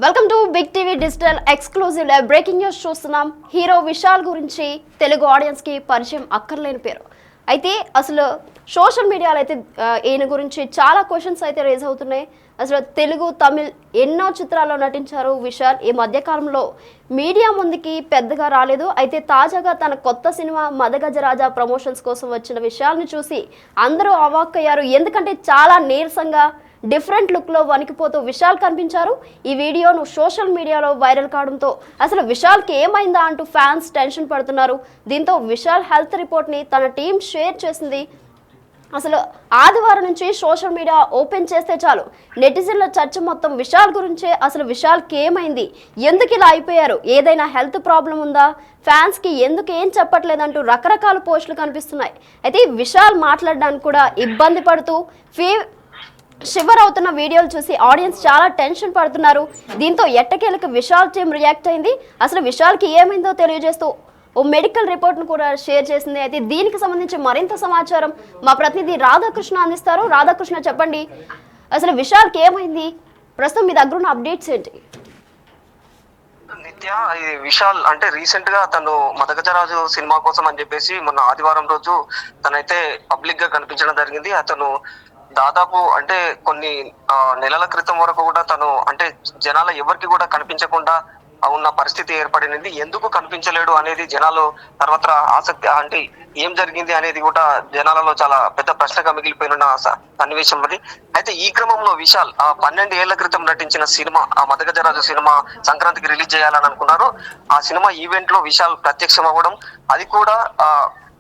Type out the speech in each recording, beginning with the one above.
Welcome to big TV digital exclusive live breaking news చూస్తున్నాం. Hero Vishal గురించి Telugu audience కి పరిచయం అక్కర్లేని పేరు. అయితే అసలు సోషల్ మీడియాలో అయితే ఈయన గురించి చాలా క్వశ్చన్స్ అయితే రేజ్ అవుతున్నాయి. అసలు తెలుగు తమిళ్ ఎన్నో చిత్రాల్లో నటించారు విశాల్. ఈ మధ్యకాలంలో మీడియా ముందుకి పెద్దగా రాలేదు. అయితే తాజాగా తన కొత్త సినిమా మదగజరాజా ప్రమోషన్స్ కోసం వచ్చిన విశాల్ని చూసి అందరూ అవాక్కయ్యారు. ఎందుకంటే చాలా నీరసంగా డిఫరెంట్ లుక్లో వణికిపోతూ విశాల్ కనిపించారు. ఈ వీడియోను సోషల్ మీడియాలో వైరల్ కావడంతో అసలు విశాల్కి ఏమైందా అంటూ ఫ్యాన్స్ టెన్షన్ పడుతున్నారు. దీంతో విశాల్ హెల్త్ రిపోర్ట్ని తన టీం షేర్ చేసింది. అసలు ఆదివారం నుంచి సోషల్ మీడియా ఓపెన్ చేస్తే చాలు నెటిజన్ల చర్చ మొత్తం విశాల్ గురించే. అసలు విశాల్కి ఏమైంది, ఎందుకు ఇలా అయిపోయారు, ఏదైనా హెల్త్ ప్రాబ్లం ఉందా, ఫ్యాన్స్కి ఎందుకు ఏం చెప్పట్లేదంటూ రకరకాల పోస్టులు కనిపిస్తున్నాయి. అయితే విశాల్ మాట్లాడడానికి కూడా ఇబ్బంది పడుతూ షివర్ అవుతున్న వీడియోలు చూసి ఆడియన్స్ చాలా టెన్షన్ పడుతున్నారు. దీంతో ఎట్టకేలకు విశాల్ టీం రియాక్ట్ అయింది. అసలు విశాల్కి ఏమైందో తెలియజేస్తూ ఓ మెడికల్ రిపోర్ట్ను కూడా షేర్ చేసింది. అయితే దీనికి సంబంధించి మరింత సమాచారం మా ప్రతినిధి రాధాకృష్ణ అందిస్తారు. రాధాకృష్ణ, చెప్పండి, అసలు విశాల్కి ఏమైంది, ప్రస్తుతం మీ దగ్గర ఉన్న అప్డేట్స్ ఏంటి? నిత్య, ఈ విశాల్ అంటే రీసెంట్ గా తను మదగజరాజు సినిమా కోసం అని చెప్పేసి మొన్న ఆదివారం రోజు తనైతే పబ్లిక్ గా కనిపించడం జరిగింది. అతను దాదాపు అంటే కొన్ని నెలల క్రితం వరకు కూడా తను అంటే జనాల ఎవరికి కూడా కనిపించకుండా ఉన్న పరిస్థితి ఏర్పడింది. ఎందుకు కనిపించలేడు అనేది జనాలు తర్వాత ఆసక్తి, అంటే ఏం జరిగింది అనేది కూడా జనాలలో చాలా పెద్ద ప్రశ్నగా మిగిలిపోయిన సన్నివేశం అది. అయితే ఈ క్రమంలో విశాల్ 12 ఏళ్ల క్రితం నటించిన సినిమా ఆ మదగజరాజు సినిమా సంక్రాంతికి రిలీజ్ చేయాలని అనుకున్నారు. ఆ సినిమా ఈవెంట్ లో విశాల్ ప్రత్యక్షం అవ్వడం, అది కూడా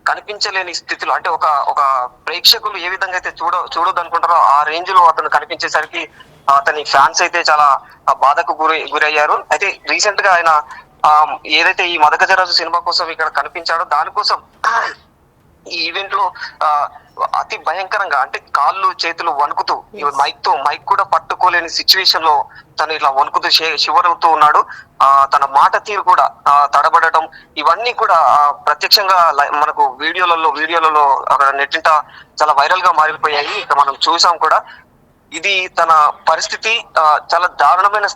కనిపించలేని స్థితిలో, అంటే ఒక ప్రేక్షకులు ఏ విధంగా అయితే చూడొద్దనుకుంటారో ఆ రేంజ్ లో అతను కనిపించేసరికి అతని ఫ్యాన్స్ అయితే చాలా బాధకు గురయ్యారు. అయితే రీసెంట్ గా ఆయన ఏదైతే ఈ మదగజరాజు సినిమా కోసం ఇక్కడ కనిపించాడో దానికోసం ఈ ఈవెంట్ లో అతి భయంకరంగా అంటే కాళ్ళు చేతులు వణుకుతూ మైక్ కూడా పట్టుకోలేని సిచ్యువేషన్ లో తను ఇలా వణుకుతూ శివరవుతూ ఉన్నాడు. తన మాట తీరు కూడా తడబడటం, ఇవన్నీ కూడా ప్రత్యక్షంగా మనకు వీడియోలలో అక్కడ నెట్టింట చాలా వైరల్ గా మారిపోయాయి. ఇక మనం చూసాం కూడా. ఇది తన పరిస్థితి చాలా దారుణమైన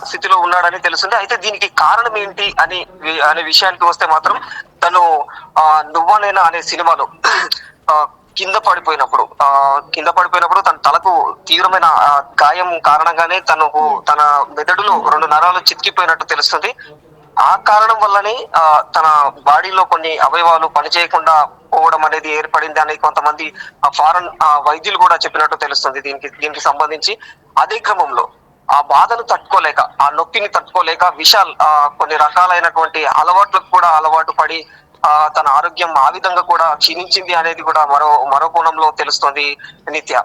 స్థితిలో ఉన్నాడని తెలుస్తుంది. అయితే దీనికి కారణం ఏంటి అనే విషయానికి వస్తే మాత్రం తను నువ్వనేనా అనే సినిమాలో కింద పడిపోయినప్పుడు తన తలకు తీవ్రమైన గాయం కారణంగానే తన మెదడులో 2 నరాలు చితికిపోయినట్టు తెలుస్తుంది. ఆ కారణం వల్లనే తన బాడీలో కొన్ని అవయవాలు పనిచేయకుండా పోవడం అనేది ఏర్పడింది అని కొంతమంది ఫారెన్ వైద్యులు కూడా చెప్పినట్టు తెలుస్తుంది. దీనికి సంబంధించి అదే క్రమంలో ఆ బాధను తట్టుకోలేక, ఆ నొప్పిని తట్టుకోలేక విశాల్ కొన్ని రకాలైనటువంటి అలవాట్లకు కూడా అలవాటు పడి తన ఆరోగ్యం ఆ విధంగా కూడా క్షీణించింది అనేది కూడా మరో కోణంలో తెలుస్తుంది నిత్య.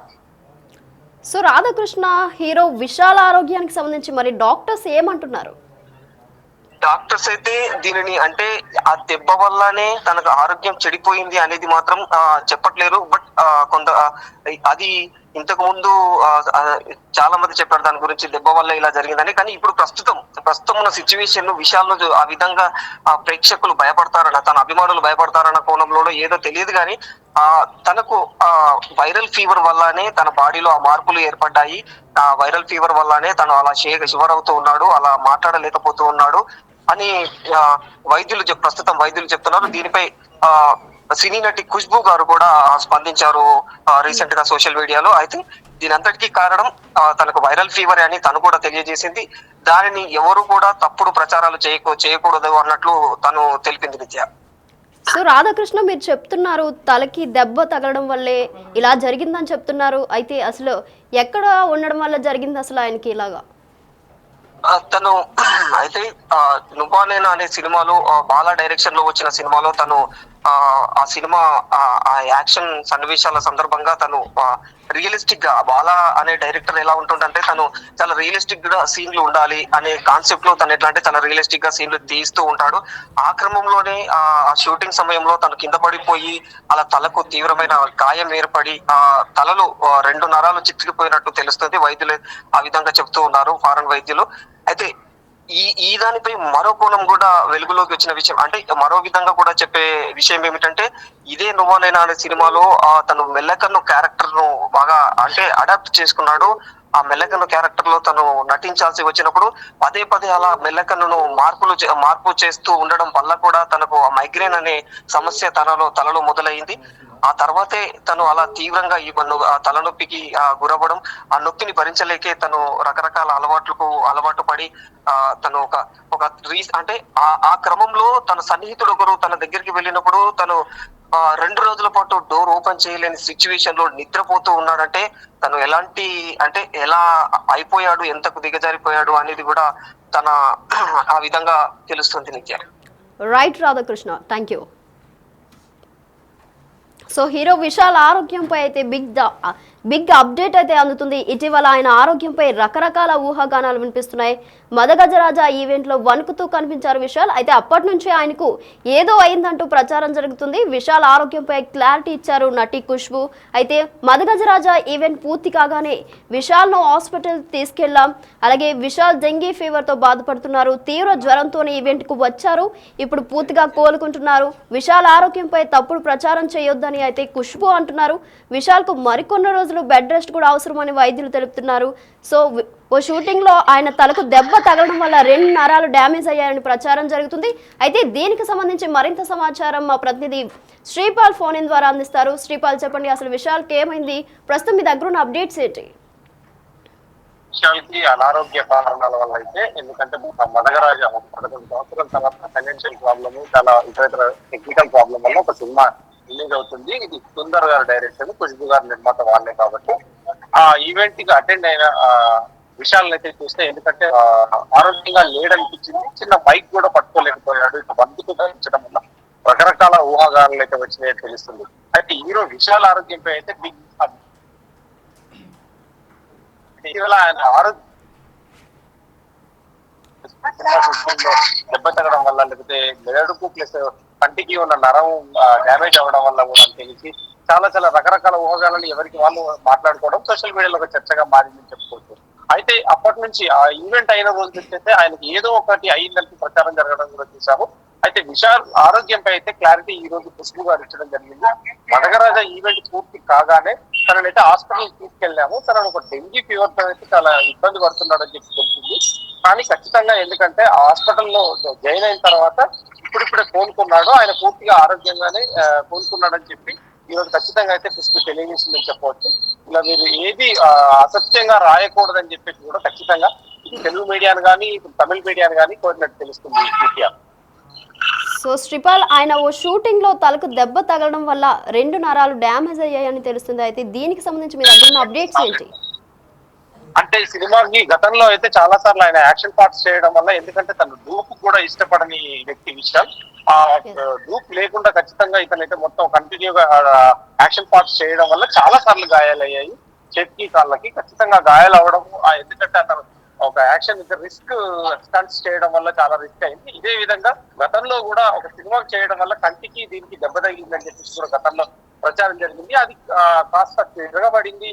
సో రాధాకృష్ణ, హీరో విశాల్ ఆరోగ్యానికి సంబంధించి మరి డాక్టర్స్ ఏమంటున్నారు? డాక్టర్స్ అయితే దీనిని అంటే ఆ దెబ్బ వల్లనే తనకు ఆరోగ్యం చెడిపోయింది అనేది మాత్రం చెప్పట్లేరు. బట్ అది ఇంతకు ముందు చాలా మంది చెప్పారు దాని గురించి, దెబ్బ వల్ల ఇలా జరిగిందని. కానీ ఇప్పుడు ప్రస్తుతం ఉన్న సిచ్యువేషన్ విషయాల్లో ఆ విధంగా ప్రేక్షకులు భయపడతారన్న, తన అభిమానులు భయపడతారన్న కోణంలో ఏదో తెలియదు. కానీ తనకు వైరల్ ఫీవర్ వల్లనే తన బాడీలో ఆ మార్పులు ఏర్పడ్డాయి. ఆ వైరల్ ఫీవర్ వల్లనే తను అలా షివర్ అవుతూ ఉన్నాడు, అలా మాట్లాడలేకపోతూ ఉన్నాడు అని ప్రస్తుతం వైద్యులు చెప్తున్నారు. దీనిపై సినీ నటి ఖుష్బూ గారు కూడా స్పందించారు రీసెంట్ గా సోషల్ మీడియాలో. అయితే దీని అంతటికీ కారణం తనకు వైరల్ ఫీవర్ అని తను కూడా తెలియజేసింది. దానిని ఎవరు కూడా తప్పుడు ప్రచారాలు చేయకూడదు అన్నట్లు తను తెలిపింది నిత్య. సో రాధాకృష్ణ, మీరు చెప్తున్నారు తలకి దెబ్బ తగలడం వల్లే ఇలా జరిగిందని చెప్తున్నారు. అయితే అసలు ఎక్కడ ఉండడం వల్ల జరిగింది అసలు ఆయనకి ఇలాగా? తను అయితే నువ్వానేనా అనే సినిమాలో బాలా డైరెక్షన్ లో వచ్చిన సినిమాలో తను ఆ సినిమా ఆ యాక్షన్ సన్నివేశాల సందర్భంగా తను రియలిస్టిక్ గా, బాలా అనే డైరెక్టర్ ఎలా ఉంటుందంటే తను చాలా రియలిస్టిక్ గా సీన్లు ఉండాలి అనే కాన్సెప్ట్ లో తను ఎట్లా అంటే చాలా రియలిస్టిక్ గా సీన్లు తీస్తూ ఉంటాడు. ఆ క్రమంలోనే ఆ షూటింగ్ సమయంలో తను కింద పడిపోయి అలా తలకు తీవ్రమైన గాయం ఏర్పడి తలలో 2 నరాలు చితికిపోయినట్టు తెలుస్తుంది. వైద్యులు ఆ విధంగా చెప్తూ ఉన్నారు, ఫారెన్ వైద్యులు. అయితే ఈ దానిపై మరో కోణం కూడా వెలుగులోకి వచ్చిన విషయం, అంటే మరో విధంగా కూడా చెప్పే విషయం ఏమిటంటే ఇదే నువ్వనేనా అనే సినిమాలో తను మెల్లకన్ను క్యారెక్టర్ ను బాగా అంటే అడాప్ట్ చేసుకున్నాడు. ఆ మెల్లకన్ను క్యారెక్టర్ లో తను నటించాల్సి వచ్చినప్పుడు పదే పదే అలా మెల్లకన్నును మార్పు చేస్తూ ఉండడం వల్ల కూడా తనకు మైగ్రేన్ అనే సమస్య తలలో మొదలైంది. ఆ తర్వాతే తను అలా తీవ్రంగా ఆ తలనొప్పికి గురవ్వడం, ఆ నొప్పిని భరించలేకే తను రకరకాల అలవాటు పడి తను ఒక అంటే ఆ క్రమంలో తన సన్నిహితుడు ఒకరు తన దగ్గరికి వెళ్ళినప్పుడు తను 2 రోజుల పాటు డోర్ ఓపెన్ చేయలేని సిచ్యువేషన్ లో నిద్రపోతూ ఉన్నాడంటే తను ఎలాంటి అంటే ఎలా అయిపోయాడు, ఎంతకు దిగజారిపోయాడు అనేది కూడా తన ఆ విధంగా తెలుస్తుంది నిత్య. Right Radhakrishna, thank you. So hero Vishal ఆరోగ్యంపై అయితే బిగ్ అప్డేట్ అయితే అందుతుంది. ఇటీవల ఆయన ఆరోగ్యంపై రకరకాల ఊహాగానాలు వినిపిస్తున్నాయి. మదగజరాజా ఈవెంట్లో వణుకుతూ కనిపించారు విశాల్. అయితే అప్పటి నుంచి ఆయనకు ఏదో అయిందంటూ ప్రచారం జరుగుతుంది. విశాల్ ఆరోగ్యంపై క్లారిటీ ఇచ్చారు నటి ఖుష్బు. అయితే మదగజరాజా ఈవెంట్ పూర్తి కాగానే విశాల్ను హాస్పిటల్ తీసుకెళ్లాం. అలాగే విశాల్ డెంగీ ఫీవర్తో బాధపడుతున్నారు. తీవ్ర జ్వరంతోనే ఈవెంట్కు వచ్చారు. ఇప్పుడు పూర్తిగా కోలుకుంటున్నారు. విశాల్ ఆరోగ్యంపై తప్పుడు ప్రచారం చేయొద్దని అయితే ఖుష్బు అంటున్నారు. విశాల్కు మరికొన్ని రోజులు బెడ్ రెస్ట్ కూడా అవసరమని వైద్యులు తెలుపుతున్నారు. సో ఓ షూటింగ్ లో ఆయన తలకు దెబ్బ తగలడం వల్ల 2 నరాలు డ్యామేజ్ అయ్యాయని ప్రచారం జరుగుతుంది. అయితే దీనికి సంబంధించి మరింత సమాచారం మా ప్రతినిధి శ్రీపాల్ ఫోన్ ఇన్ ద్వారా అందిస్తారు. శ్రీపాల్, చెప్పండి, అసలు విశాల్కి ఏమైంది? ప్రస్తుతం మీ దగ్గర ఉన్న అప్డేట్స్ ఏంటి? విశాల్కి అనారోగ్య కారణాల వల్ల అయితే, ఎందుకంటే మదగరాజ 11 సంవత్సరాల తర్వాత ఫైనాన్షియల్ ప్రాబ్లమ్, చాలా ఇతర టెక్నికల్ ప్రాబ్లం వల్ల ఒక సినిమా రిలీజ్ అవుతుంది. ఇది సుందర్ గారు డైరెక్టర్, ఖుష్బు గారు నిర్మాత వాళ్ళే కాబట్టి ఆ ఈవెంట్ కి అటెండ్ అయిన విషయాలను అయితే చూస్తే, ఎందుకంటే ఆరోగ్యంగా లేడనిపించింది. చిన్న మైక్ కూడా పట్టుకోలేకపోయాడు. ఇక బంధుకు ధరించడం వల్ల రకరకాల ఊహాగానాలు అయితే వచ్చినాయని తెలుస్తుంది. అయితే హీరో విశాల్ ఆరోగ్యంపై అయితే బిగ్ ఇటీవల ఆయన ఆరోగ్య దెబ్బ తగ్గడం వల్ల, లేకపోతే మెదడుకు ప్లస్ కంటికి ఉన్న నరం డ్యామేజ్ అవ్వడం వల్ల కూడా తెలిసి చాలా రకరకాల ఊహాగానాలు ఎవరికి వాళ్ళు మాట్లాడుకోవడం సోషల్ మీడియాలో ఒక చర్చగా మారిందని చెప్పుకోవచ్చు. అయితే అప్పటి నుంచి ఆ ఈవెంట్ అయిన రోజు వచ్చేస్తే ఆయనకి ఏదో ఒకటి అయిందని ప్రచారం జరగడం కూడా చూసాము. అయితే విశాల్ ఆరోగ్యంపై అయితే క్లారిటీ ఈ రోజు ఖుష్బు గారు ఇచ్చడం జరిగింది. మదగరాజ ఈవెంట్ పూర్తి కాగానే తననైతే హాస్పిటల్ తీసుకెళ్లాము. తనను ఒక డెంగీ ఫీవర్ తో అయితే చాలా ఇబ్బంది పడుతున్నాడని చెప్పి తెలిసింది. కానీ ఖచ్చితంగా, ఎందుకంటే హాస్పిటల్లో జాయిన్ అయిన తర్వాత ఇప్పుడిప్పుడే కోలుకున్నాడు, ఆయన పూర్తిగా ఆరోగ్యంగానే కోలుకున్నాడని చెప్పి ఈ రోజు ఖచ్చితంగా అయితే ఖుష్బు తెలియజేసిందని చెప్పవచ్చు. ఇలా మీరు ఏది అసత్యంగా రాయకూడదని చెప్పేసి కూడా ఖచ్చితంగా తెలుగు మీడియాను కానీ తమిళ మీడియాను కానీ కోరినట్టు తెలుస్తుంది విద్య. సో శ్రీపాల్, ఆయన ఓ షూటింగ్ లో తలకు దెబ్బ తగలడం వల్ల 2 నరాలు డ్యామేజ్ అయ్యాయని తెలుస్తుంది. అయితే దీనికి సంబంధించి మీ దగ్గర ఉన్న అప్డేట్స్ ఏంటి? అంటే సినిమాకి గతంలో అయితే చాలా సార్లు ఆయన యాక్షన్ పార్ట్స్ చేయడం వల్ల, ఎందుకంటే తను డూప్ కూడా ఇష్టపడని వ్యక్తి విశాల్, ఆ డూప్ లేకుండా ఖచ్చితంగా ఇతనైతే మొత్తం కంటిన్యూగా యాక్షన్ పార్ట్స్ చేయడం వల్ల చాలా సార్లు గాయాలయ్యాయి చేతికి కాళ్ళకి. ఖచ్చితంగా గాయాలు అవడం, ఎందుకంటే అతను ఒక యాక్షన్ రిస్క్ స్టంట్స్ చేయడం వల్ల చాలా రిస్క్ అయింది. ఇదే విధంగా గతంలో కూడా ఒక సినిమా చేయడం వల్ల కంటికి దీనికి దెబ్బ తగిలిందని చెప్పేసి కూడా గతంలో ప్రచారం జరిగింది. అది కాస్త తిరగబడింది.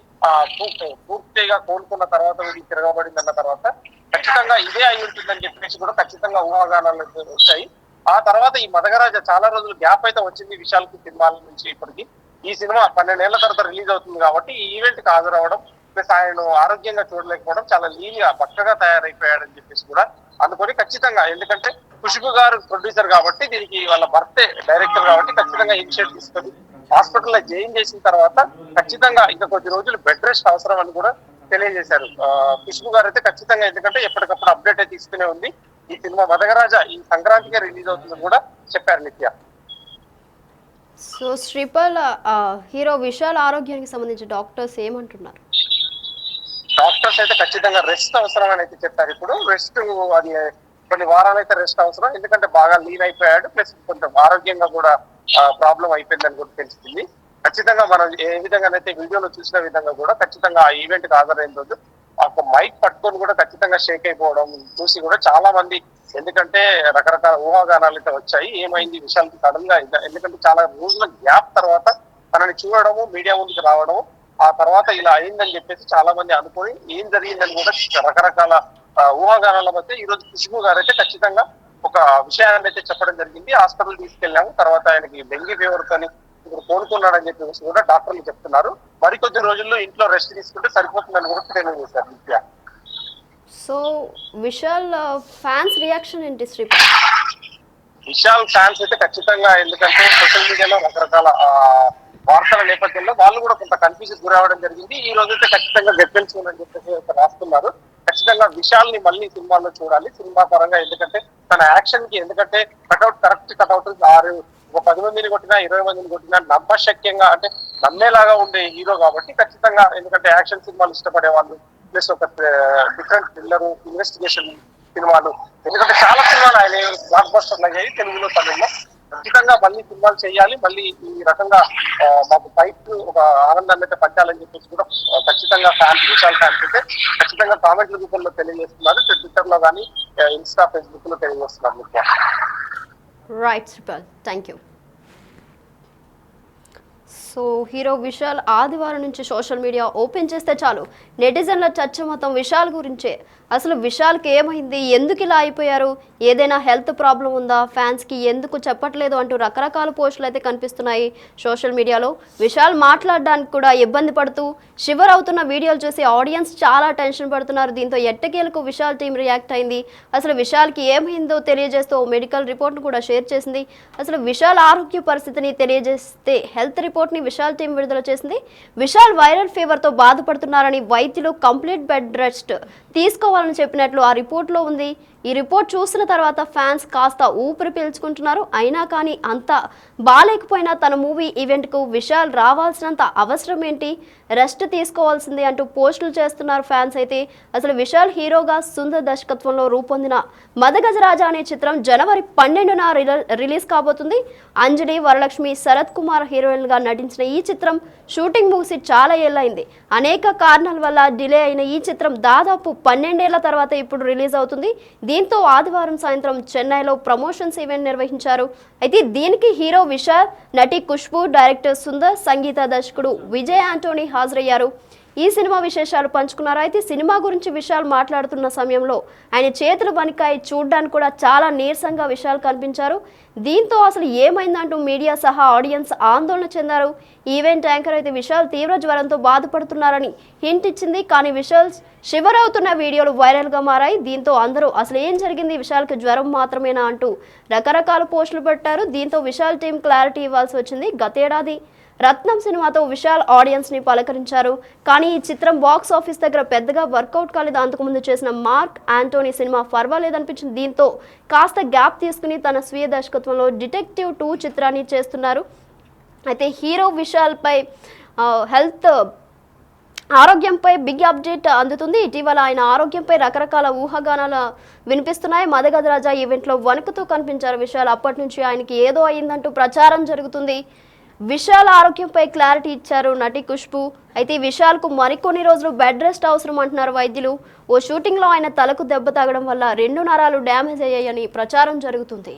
పూర్తిగా కోలుకున్న తర్వాత తిరగబడింది అన్న తర్వాత ఖచ్చితంగా ఇదే అయి ఉంటుందని చెప్పేసి కూడా ఖచ్చితంగా ఊహాగానాలు వచ్చాయి. ఆ తర్వాత ఈ మదగరాజ చాలా రోజులు గ్యాప్ అయితే వచ్చింది విశాల్ కి సినిమాల నుంచి. ఇప్పటికి ఈ సినిమా 12 ఏళ్ల తర్వాత రిలీజ్ అవుతుంది కాబట్టి ఈ ఈవెంట్ కి హాజరవడం ప్లస్ ఆయన ఆరోగ్యంగా చూడలేకపోవడం, చాలా లీన్ గా బక్కగా తయారైపోయాడని చెప్పేసి కూడా అందుకొని ఖచ్చితంగా, ఎందుకంటే ఖుష్బు గారు ప్రొడ్యూసర్ కాబట్టి, దీనికి వాళ్ళ భర్తే డైరెక్టర్ కాబట్టి ఖచ్చితంగా ఇనిషియేట్ తీసుకొని హాస్పిటల్లో జాయిన్ చేసిన తర్వాత ఖచ్చితంగా ఇంకా కొద్ది రోజులు బెడ్ రెస్ట్ అవసరం అని కూడా తెలియజేశారు ఖుష్బు గారు అయితే. ఖచ్చితంగా, ఎందుకంటే ఎప్పటికప్పుడు అప్డేట్ అయితే ఇస్తూనే ఉంది. ఈ సినిమా మదగరాజ ఈ సంక్రాంతిగా రిలీజ్ అవుతుందని కూడా చెప్పారు నిత్య. సో శ్రీపాల్, హీరో విశాల్ ఆరోగ్యానికి సంబంధించి డాక్టర్స్ ఏమంటున్నారు? డాక్టర్స్ అయితే ఖచ్చితంగా రెస్ట్ అవసరం అని అయితే చెప్పారు. ఇప్పుడు రెస్ట్ అది కొన్ని వారాలు అయితే రెస్ట్ అవసరం, ఎందుకంటే బాగా లీన్ అయిపోయాడు, ప్లస్ కొంచెం ఆరోగ్యంగా కూడా ప్రాబ్లం అయిపోయిందని కూడా తెలుస్తుంది. ఖచ్చితంగా మనం ఏ విధంగానైతే వీడియోలో చూసిన విధంగా కూడా ఖచ్చితంగా ఆ ఈవెంట్ కి హాజరైన రోజు ఒక మైక్ పట్టుకొని కూడా ఖచ్చితంగా షేక్ అయిపోవడం చూసి కూడా చాలా మంది, ఎందుకంటే రకరకాల ఊహాగానాలు అయితే వచ్చాయి. ఏమైంది విశాల్కి సడన్ గా, ఎందుకంటే చాలా రోజుల గ్యాప్ తర్వాత తనని చూడడము, మీడియా ముందుకు రావడము, ఆ తర్వాత ఇలా అయిందని చెప్పేసి చాలా మంది అనుకుని ఏం జరిగిందని కూడా రకరకాల ఊహాగానాల మధ్య ఈ రోజు ఖుష్బు గారు అయితే ఖచ్చితంగా ఒక విషయాన్ని అయితే చెప్పడం జరిగింది. హాస్పిటల్ తీసుకెళ్ళాము, తర్వాత ఆయనకి డెంగీ ఫీవర్ కానీ ఇప్పుడు కోలుకున్నాడని చెప్పేసి కూడా డాక్టర్లు చెప్తున్నారు. మరికొద్ది రోజుల్లో ఇంట్లో రెస్ట్ తీసుకుంటే సరిపోతుందని కూడా తెలియజేశారు నిత్య. సో విశాల్ ఫ్యాన్స్ రియాక్షన్ ఏంటి శ్రీపా? విశాల్ ఫ్యాన్స్ అయితే ఖచ్చితంగా, ఎందుకంటే సోషల్ మీడియాలో రకరకాల వార్తల నేపథ్యంలో వాళ్ళు కూడా కొంత కన్ఫ్యూజన్ గురవడం జరిగింది. ఈ రోజు అయితే ఖచ్చితంగా గెలిపించుకోవాలని చెప్పేసి రాస్తున్నారు. ఖచ్చితంగా విశాల్ ని మళ్ళీ సినిమాలో చూడాలి సినిమా పరంగా, ఎందుకంటే తన యాక్షన్ కి, ఎందుకంటే కట్అవుట్ కరెక్ట్ కట్అవుట్ 10 మందిని కొట్టినా 20 మందిని కొట్టినా నమ్మశక్యంగా, అంటే నమ్మేలాగా ఉండే హీరో కాబట్టి ఖచ్చితంగా, ఎందుకంటే యాక్షన్ సినిమాలు ఇష్టపడే వాళ్ళు ప్లస్ ఒక డిఫరెంట్ థ్రిల్లర్ ఇన్వెస్టిగేషన్ సినిమాలు, ఎందుకంటే చాలా సినిమాలు ఆయన బ్లాక్ బస్టర్లు అయ్యాయి తెలుగులో తమిళ్లో. ఖచ్చితంగా మళ్ళీ సినిమాలు చేయాలి, మళ్ళీ ఈ రకంగా మాకు బయట ఒక ఆనందాన్ని అయితే పంచాలని చెప్పేసి కూడా ఖచ్చితంగా ఫ్యాన్స్, విశాల్ ఫ్యాన్స్ అయితే ఖచ్చితంగా కామెంట్ల రూపంలో తెలియజేస్తున్నారు. ట్విట్టర్ లో కానీ ఇన్స్టా ఫేస్బుక్ లో తెలియజేస్తున్నారు ముఖ్యంగా. Right Sripal, thank you. So hero Vishal ఆదివారం నుంచి సోషల్ మీడియా ఓపెన్ చేస్తే చాలు నెటిజన్ల చర్చ మొత్తం విశాల్ గురించే. అసలు విశాల్కి ఏమైంది, ఎందుకు ఇలా అయిపోయారు, ఏదైనా హెల్త్ ప్రాబ్లం ఉందా, ఫ్యాన్స్కి ఎందుకు చెప్పట్లేదు అంటూ రకరకాల పోస్టులు అయితే కనిపిస్తున్నాయి సోషల్ మీడియాలో. విశాల్ మాట్లాడడానికి కూడా ఇబ్బంది పడుతూ షివర్ అవుతున్న వీడియోలు చూసి ఆడియన్స్ చాలా టెన్షన్ పడుతున్నారు. దీంతో ఎట్టకేలకు విశాల్ టీం రియాక్ట్ అయింది. అసలు విశాల్కి ఏమైందో తెలియజేస్తూ మెడికల్ రిపోర్ట్ను కూడా షేర్ చేసింది. అసలు విశాల్ ఆరోగ్య పరిస్థితిని తెలియజేస్తే హెల్త్ రిపోర్ట్ని విశాల్ టీం విడుదల చేసింది. విశాల్ వైరల్ ఫీవర్తో బాధపడుతున్నారని వైద్యులు కంప్లీట్ బెడ్ రెస్ట్ తీసుకోవాలని చెప్పినట్లు ఆ రిపోర్ట్లో ఉంది. ఈ రిపోర్ట్ చూసిన తర్వాత ఫ్యాన్స్ కాస్త ఊపిరి పీల్చుకుంటున్నారు. అయినా కానీ అంత బాగాలేకపోయినా తన మూవీ ఈవెంట్కు విశాల్ రావాల్సినంత అవసరం ఏంటి, రెస్ట్ తీసుకోవాల్సిందే అంటూ పోస్టులు చేస్తున్నారు ఫ్యాన్స్ అయితే. అసలు విశాల్ హీరోగా సుందర్ దర్శకత్వంలో రూపొందిన మదగజరాజా అనే చిత్రం జనవరి 12న రిలీజ్ కాబోతుంది. అంజలి, వరలక్ష్మి, శరత్ కుమార్ హీరోయిన్గా నటించిన ఈ చిత్రం షూటింగ్ ముగిసి చాలా ఏళ్ళైంది. అనేక కారణాల వల్ల డిలే అయిన ఈ చిత్రం దాదాపు 12 ఏళ్ల తర్వాత ఇప్పుడు రిలీజ్ అవుతుంది. దీంతో ఆదివారం సాయంత్రం చెన్నైలో ప్రమోషన్స్ ఈవెంట్ నిర్వహించారు. అయితే దీనికి హీరో విశాల్, నటి ఖుష్బూ, డైరెక్టర్ సుందర్, సంగీత దర్శకుడు విజయ్ ఆంటోనీ హాజరయ్యారు. ఈ సినిమా విశేషాలు పంచుకున్నారు. అయితే సినిమా గురించి విశాల్ మాట్లాడుతున్న సమయంలో ఆయన చేతులు వణికాయి, చూడ్డానికి కూడా చాలా నీరసంగా విశాల్ కనిపించారు. దీంతో అసలు ఏమైందంటూ మీడియా సహా ఆడియన్స్ ఆందోళన చెందారు. ఈవెంట్ యాంకర్ అయితే విశాల్ తీవ్ర జ్వరంతో బాధపడుతున్నారని హింట్ ఇచ్చింది. కానీ విశాల్ షివర్ అవుతున్న వీడియోలు వైరల్గా మారాయి. దీంతో అందరూ అసలు ఏం జరిగింది, విశాల్కి జ్వరం మాత్రమేనా అంటూ రకరకాల పోస్టులు పెట్టారు. దీంతో విశాల్ టీం క్లారిటీ ఇవ్వాల్సి వచ్చింది. గతేడాది రత్నం సినిమాతో విశాల్ ఆడియన్స్ని పలకరించారు. కానీ ఈ చిత్రం బాక్స్ ఆఫీస్ దగ్గర పెద్దగా వర్కౌట్ కాలేదు. అంతకుముందు చేసిన మార్క్ యాంటోనీ సినిమా పర్వాలేదనిపించింది. దీంతో కాస్త గ్యాప్ తీసుకుని తన స్వీయ దర్శకత్వంలో డిటెక్టివ్ 2 చిత్రాన్ని చేస్తున్నారు. అయితే హీరో విశాల్పై హెల్త్ ఆరోగ్యంపై బిగ్ అప్డేట్ అందుతుంది. ఇటీవల ఆయన ఆరోగ్యంపై రకరకాల ఊహాగానాలు వినిపిస్తున్నాయి. మదగజరాజా ఈవెంట్లో వణుకుతూ కనిపించారు విశాల్. అప్పటి నుంచి ఆయనకి ఏదో అయిందంటూ ప్రచారం జరుగుతుంది. విశాల్ ఆరోగ్యంపై క్లారిటీ ఇచ్చారు నటి ఖుష్బూ. అయితే విశాల్కు మరికొన్ని రోజులు బెడ్ రెస్ట్ అవసరం అంటున్నారు వైద్యులు. ఓ షూటింగ్లో ఆయన తలకు దెబ్బ తగడం వల్ల 2 నరాలు డ్యామేజ్ అయ్యాయని ప్రచారం జరుగుతుంది.